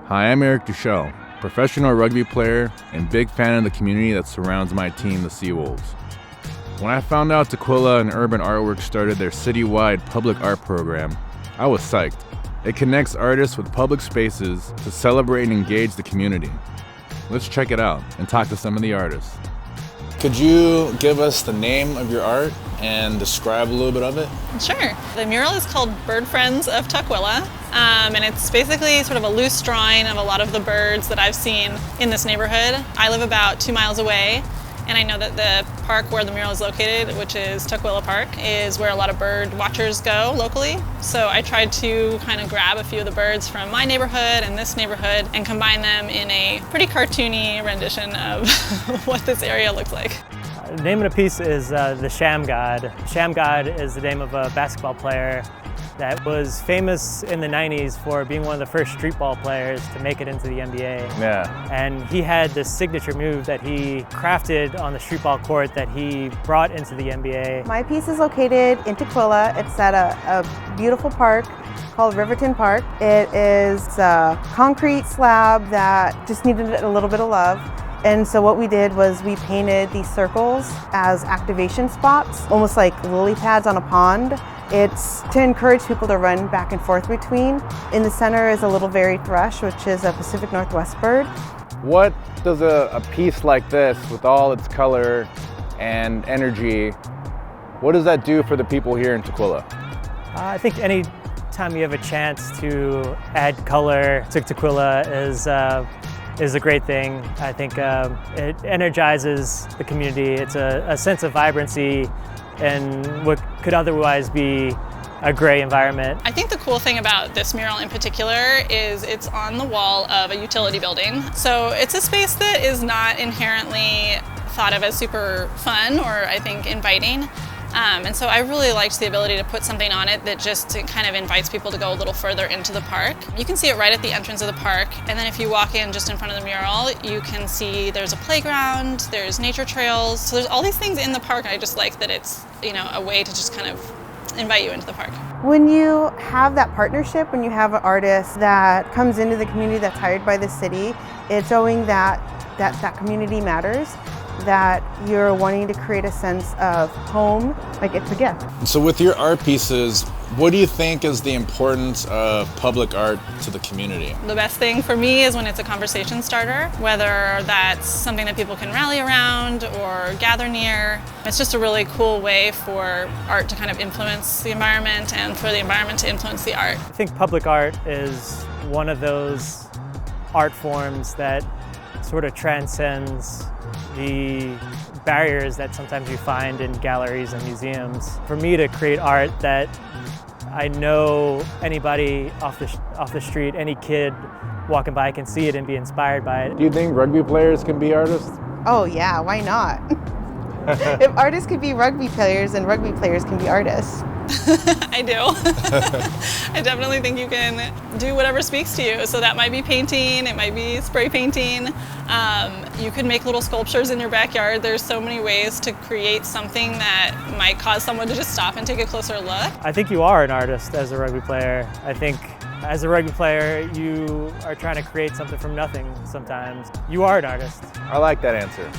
Hi, I'm Eric Duechle, professional rugby player and big fan of the community that surrounds my team, the Seawolves. When I found out Tukwila and Urban Artwork started their citywide public art program, I was psyched. It connects artists with public spaces to celebrate and engage the community. Let's check it out and talk to some of the artists. Could you give us the name of your art and describe a little bit of it? Sure. The mural is called Bird Friends of Tukwila, and it's basically sort of a loose drawing of a lot of the birds that I've seen in this neighborhood. I live about 2 miles away, and I know that the park where the mural is located, which is Tukwila Park, is where a lot of bird watchers go locally. So I tried to kind of grab a few of the birds from my neighborhood and this neighborhood and combine them in a pretty cartoony rendition of what this area looks like. The name of the piece is the Sham God. Sham God is the name of a basketball player that was famous in the 90s for being one of the first street ball players to make it into the NBA. Yeah. And he had this signature move that he crafted on the street ball court that he brought into the NBA. My piece is located in Tukwila. It's at a beautiful park called Riverton Park. It is a concrete slab that just needed a little bit of love. And so what we did was we painted these circles as activation spots, almost like lily pads on a pond. It's to encourage people to run back and forth between. In the center is a little varied thrush, which is a Pacific Northwest bird. What does a piece like this, with all its color and energy, what does that do for the people here in Tukwila? I think any time you have a chance to add color to Tukwila is a great thing. I think it energizes the community. It's a sense of vibrancy in what could otherwise be a gray environment. I think the cool thing about this mural in particular is it's on the wall of a utility building. So it's a space that is not inherently thought of as super fun or I think inviting. And so I really liked the ability to put something on it that just kind of invites people to go a little further into the park. You can see it right at the entrance of the park, and then if you walk in just in front of the mural, you can see there's a playground, there's nature trails, so there's all these things in the park. I just like that it's, a way to just kind of invite you into the park. When you have that partnership, when you have an artist that comes into the community that's hired by the city, it's showing that community matters, that you're wanting to create a sense of home, like it's a gift. So with your art pieces, what do you think is the importance of public art to the community? The best thing for me is when it's a conversation starter, whether that's something that people can rally around or gather near. It's just a really cool way for art to kind of influence the environment and for the environment to influence the art. I think public art is one of those art forms that sort of transcends the barriers that sometimes you find in galleries and museums. For me to create art that I know anybody off the street, any kid walking by can see it and be inspired by it. Do you think rugby players can be artists? Oh yeah, why not? If artists could be rugby players, then rugby players can be artists. I do. I definitely think you can do whatever speaks to you. So that might be painting, it might be spray painting. You could make little sculptures in your backyard. There's so many ways to create something that might cause someone to just stop and take a closer look. I think you are an artist as a rugby player. I think as a rugby player, you are trying to create something from nothing sometimes. You are an artist. I like that answer.